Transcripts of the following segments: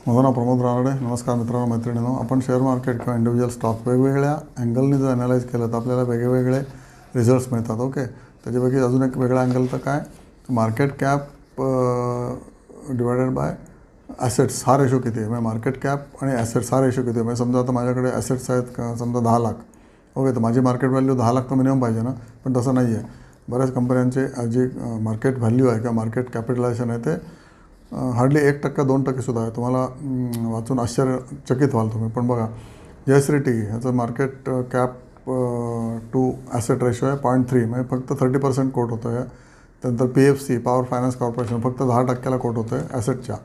माझं नाव प्रमोद रानडे. नमस्कार मित्रांनो, मैत्रिणींनो. आपण शेअर मार्केट किंवा इंडिव्हिज्युअल स्टॉक वेगवेगळ्या अँगलने जर ॲनालाइज केलं तर आपल्याला वेगवेगळे रिझल्ट्स मिळतात. ओके, त्याच्यापैकी अजून एक वेगळा अँगल तर काय, market cap divided by assets हा रेशो किती आहे. म्हणजे मार्केट कॅप आणि ॲसेट्स हा रेशो किती आहे. म्हणजे समजा आता माझ्याकडे ॲसेट्स आहेत का, समजा 10 लाख. ओके, तर माझी मार्केट व्हॅल्यू 10 लाख तर मिनिमम पाहिजे ना, पण तसं नाही आहे. बऱ्याच कंपन्यांचे जी मार्केट व्हॅल्यू आहे किंवा मार्केट कॅपिटलायझेशन आहे ते हार्डली 1% 2% सुद्धा आहे. तुम्हाला वाचून आश्चर्यचकित व्हाल तुम्ही. पण बघा, JSREIT ह्याचं market cap to asset ratio आहे 0.3, म्हणजे फक्त 30% कोट होतं आहे. त्यानंतर PFC पॉवर फायनान्स कॉर्पोरेशन फक्त 10%ला कोट होतं आहे ॲसेटच्या.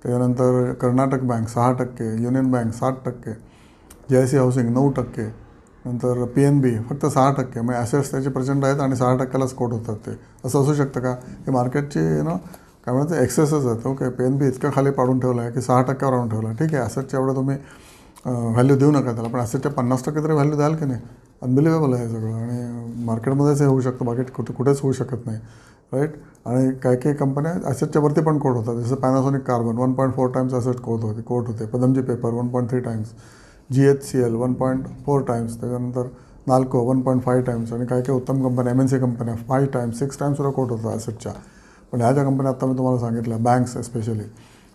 त्याच्यानंतर Karnataka bank 6%, union bank 7%, JIC housing 9%, नंतर PNB फक्त 6%. म्हणजे ॲसेट्स त्याचे प्रचंड आहेत आणि 6%लाच कोट होतात ते. असं असू शकतं का? हे मार्केटची काय म्हणतात एक्सेसच आहेत. ओके, PNB इतकं खाली पाडून ठेवलं आहे की 6%वर आणून ठेवलं आहे. ठीक आहे, ॲसेटच्या एवढं तुम्ही व्हॅल्यू देऊ नका त्याला, पण ॲसेटच्या 50% तरी व्हॅल्यू द्याल की नाही. अनबिलिव्हेबल आहे सगळं. आणि मार्केटमध्येच हे होऊ शकतं, बाकी कुठेच होऊ शकत नाही, राईट. आणि काही कंपन्या ॲसेटच्या वरती पण कोट होतात. जसं Panasonic carbon 1.4 times asset coat होते. Padamji paper 1.3 times, GHCL 1.4 times, त्याच्यानंतर नाल्को 1.5 टाइम्स, आणि काही उत्तम कंपन्या MNC कंपन्या 5 टाइम्स 6 टाइम्स सुद्धा कोट होतं ॲसेटच्या. पण ह्या ज्या कंपन्या आता मी तुम्हाला सांगितल्या, बँक्स एस्पेशली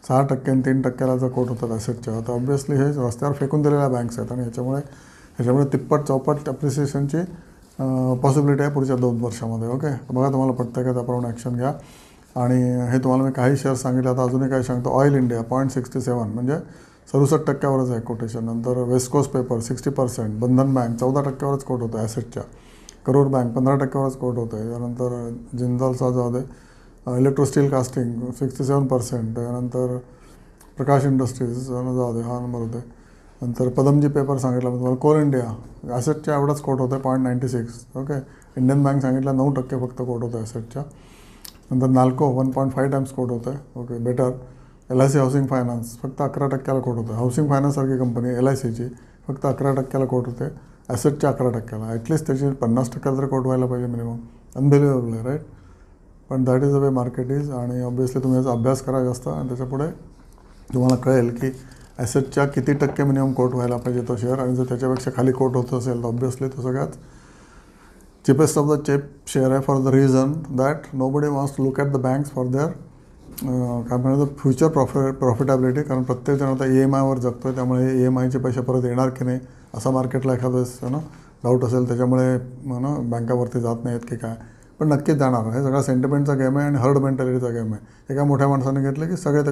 6% आणि 3%ला जर कोट होतात ॲसेटच्या, तर ऑब्व्हियसली हे रस्त्यावर फेकून दिलेल्या बँक्स आहेत. आणि ह्याच्यामुळे तिप्पट चौपट अप्रिसिएशनची पॉसिबिलिटी आहे पुढच्या 2 वर्षामध्ये. ओके, बघा तुम्हाला पटतं का, त्याप्रमाणे ॲक्शन घ्या. आणि हे तुम्हाला मी काही शेअर सांगितले, आता अजूनही काही सांगतो. ऑइल इंडिया 0.67 म्हणजे 67%वरच आहे कोटेशन. नंतर वेस्ट कोस्ट पेपर 60%, बंधन बँक 14%वरच कोट होतं ॲसेटच्या, करोड बँक 15%वरच कोट होतं आहे. त्यानंतर जिंदालचा जाऊ दे, इलेक्ट्रोस्टील कास्टिंग 67%, त्यानंतर प्रकाश इंडस्ट्रीज जाऊ दे, हा नंबर होते. नंतर पदमजी पेपर सांगितलं मी तुम्हाला. कोल इंडिया ॲसेटच्या एवढाच कोट होतं आहे 0.96. ओके, इंडियन बँक सांगितलं 9% फक्त कोट होतं ॲसेटच्या. नंतर नाल्को 1.5 टाइम्स कोट होतं आहे. Okay, better. LIC housing finance फक्त 11%ला कोट होतं. हाऊसिंग फायनान्ससारखी कंपनी LICची फक्त 11%ला कोट होते ॲसेटच्या 11%ला. ॲटलिस्ट त्याची 50% तरी कोट व्हायला पाहिजे मिनिमम. अनबिलिव्हेबल आहे, राईट. पण that is the way market is. आणि ऑब्व्हियसली तुम्ही याचा अभ्यास करा जास्त, आणि त्याच्यापुढे तुम्हाला कळेल की ॲसेटच्या किती टक्के मिनिमम कोट व्हायला पाहिजे तो शेअर. आणि जर त्याच्यापेक्षा खाली कोट होत असेल तर ऑब्व्हियसली तो सगळ्यात cheapest of the cheap share आहे, for the reason that nobody wants to look at the banks for their काय म्हणतात फ्युचर प्रॉफिटेबिलिटी. कारण प्रत्येकजण आता EMIवर जगतो आहे, त्यामुळे EMIचे पैसे परत येणार की नाही असा मार्केटला एखादा वेळेस डाऊट असेल. त्याच्यामुळे बँकावरती जात नाहीत की काय, पण नक्कीच जाणार. हे सगळा सेंटिमेंटचा गेम आहे आणि हर्ड मेंटॅलिटीचा गेम आहे. एका मोठ्या माणसाने घेतलं की सगळे